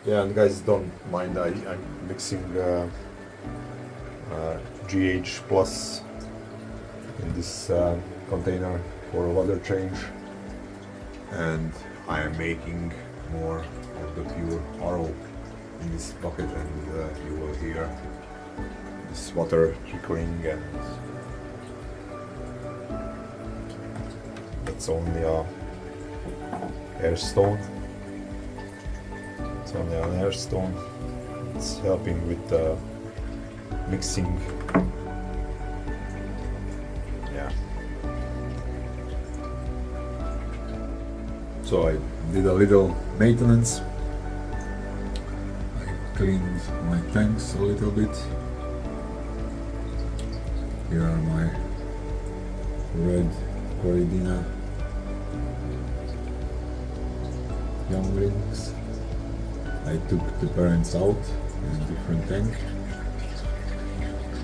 Yeah, and guys, don't mind, I'm mixing GH plus in this container for water change, and I am making more of the pure RO in this bucket, and you will hear this water trickling, and that's only a air stone. It's only an air stone. It's helping with the mixing. Yeah. So I did a little maintenance. I cleaned my tanks a little bit. Here are my red Corridina younglings. I took the parents out in a different tank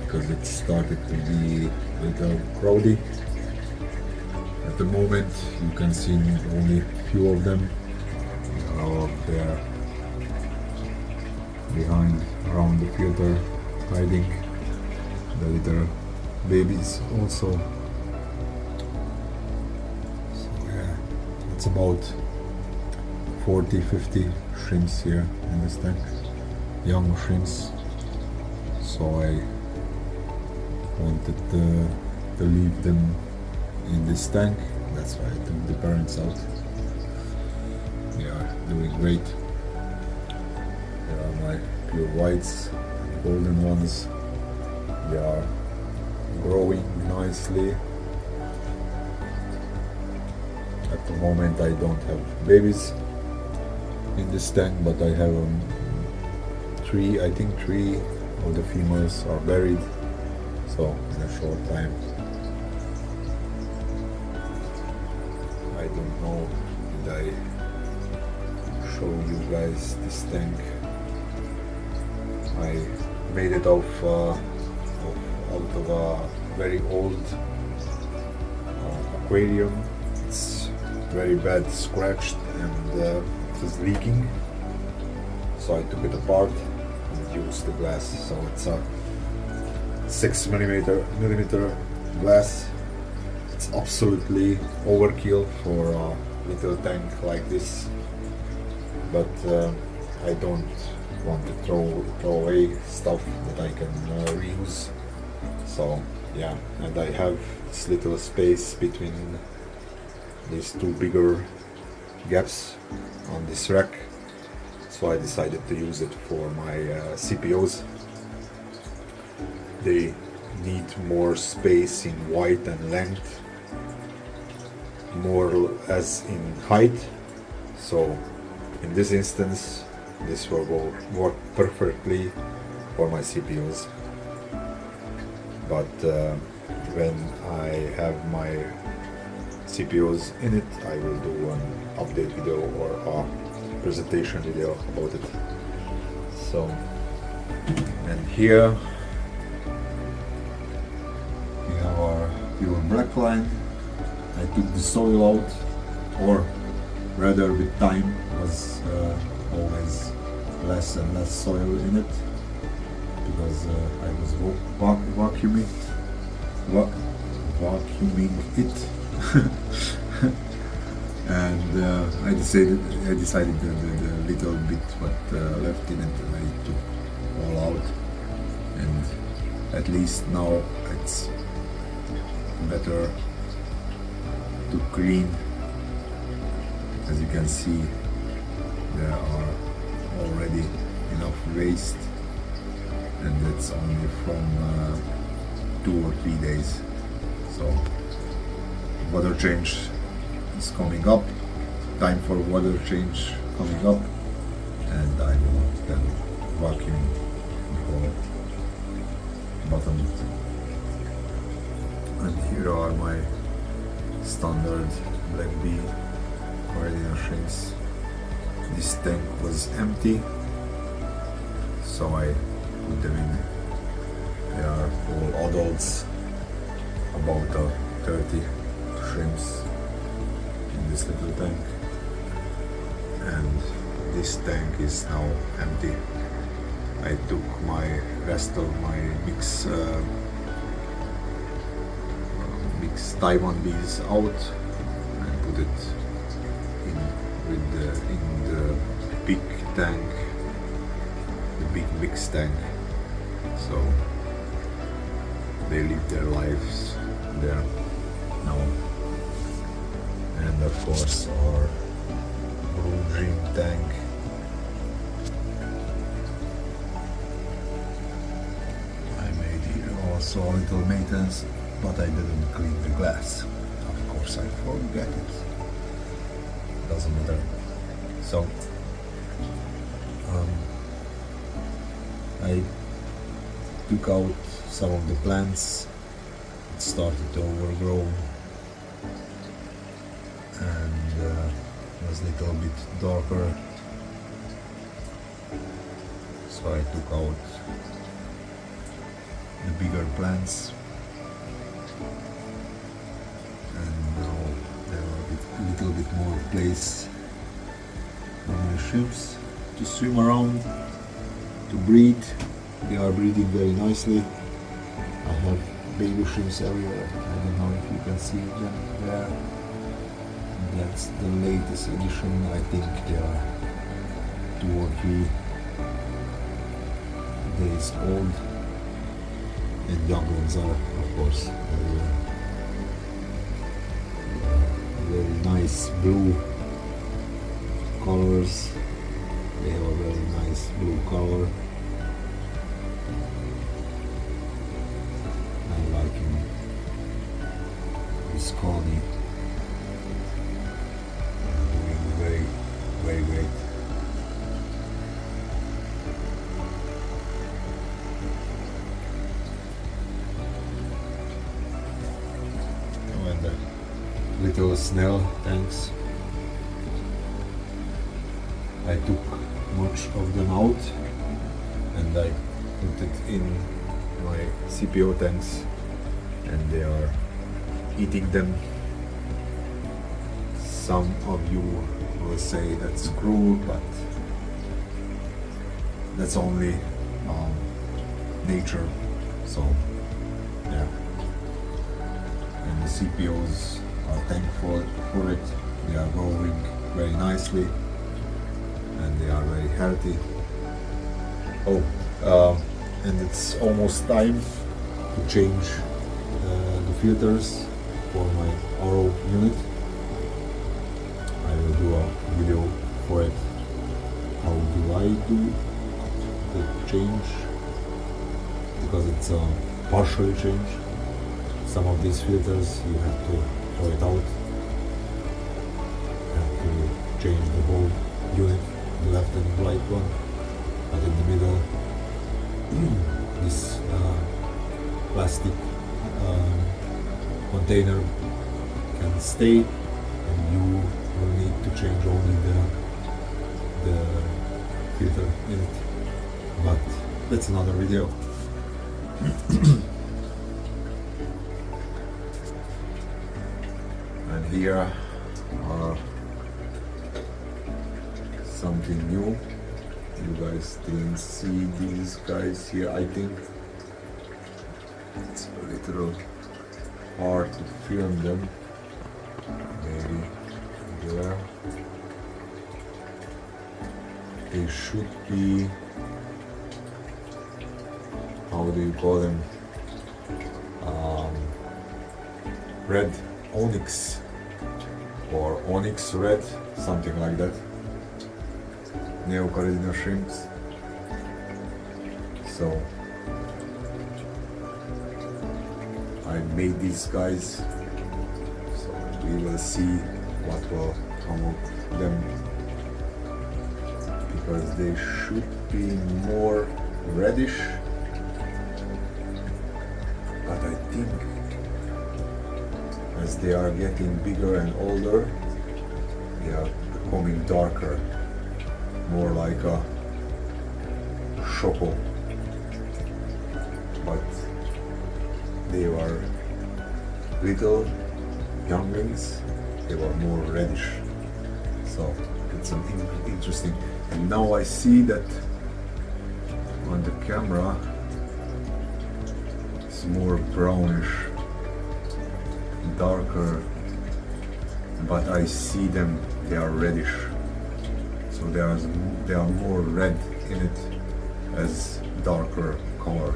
because it started to be a little crowdy. At the moment you can see only a few of them. They are all up there behind, around the filter, hiding. The little babies also. So yeah, it's about 40-50 shrimps here in this tank, young shrimps. So I wanted to leave them in this tank. That's why I took the parents out. They are doing great. There are my pure whites and golden ones. They are growing nicely. At the moment I don't have babies in this tank, but I have three of the females are buried, so in a short time. I don't know, did I show you guys this tank? I made it out of a very old aquarium. It's very bad scratched, and it is leaking, so I took it apart and used the glass. So it's a 6mm glass. It's absolutely overkill for a little tank like this, but I don't want to throw away stuff that I can reuse. So yeah, and I have this little space between these two bigger gaps on this rack, so I decided to use it for my CPOs. They need more space in height and length, more as in height, so in this instance this will work perfectly for my CPOs. But when I have my CPOs in it, I will do an update video or a presentation video about it. So, and here we have our pure black line. I took the soil out, or rather with time was always less and less soil in it, because I was vacuuming it. And I decided the little bit what left in it I took all out, and at least now it's better to clean. As you can see, there are already enough waste, and that's only from 2 or 3 days. So water change is coming up, time for water change coming up, and I will then vacuum the whole bottom. And here are my standard black bee Corridina shrimps. This tank was empty, so I put them in. They are all adults, about 30 shrimps in this little tank, and this tank is now empty. I took my rest of my mix Taiwan bees out and put it in the big tank, the big mix tank. So they live their lives there now. And of course our blue dream tank. I made here also a little maintenance, but I didn't clean the glass. Of course I forget it. Doesn't matter. So I took out some of the plants. It started to overgrow and was a little bit darker. So I took out the bigger plants, and now there are a little bit more place for my shrimps to swim around, to breed. They are breeding very nicely. I have baby shrimps everywhere. I don't know if you can see them there. That's the latest edition. I think they are 2 or 3 days old, and young ones are, of course, very nice blue colors. They have a very nice blue color. I like him. This colony doing very, very great. And the little snail tanks, I took much of them out and I put it in my CPO tanks, and they are eating them. Some of you will say that's cruel, but that's only nature. So yeah, and the CPOs are thankful for it. They are growing very nicely and they are very healthy. Oh, and it's almost time to change the filters for my RO unit. I will do a video for it. How do I do the change? Because it's a partial change. Some of these filters you have to throw it out. You have to change the whole unit, the left and right one, but in the middle this plastic container can stay, and you will need to change only the filter in it. But that's another video. And here are something new. You guys didn't see these guys here. I think it's a little hard to film them. Maybe there. They should be, how do you call them? Red onyx or onyx red, something like that. Neocaridina shrimps. So I made these guys, so we will see what will come of them, because they should be more reddish, but I think as they are getting bigger and older, they are becoming darker, more like a choco, but they were little younglings, they were more reddish, so it's an interesting And now I see that on the camera it's more brownish, darker, but I see them, they are reddish, so they are more red in it as darker color.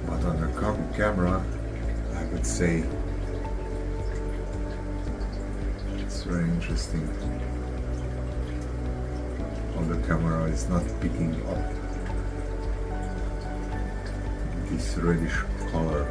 But on the camera I would say it's very interesting how the camera is not picking up this reddish color.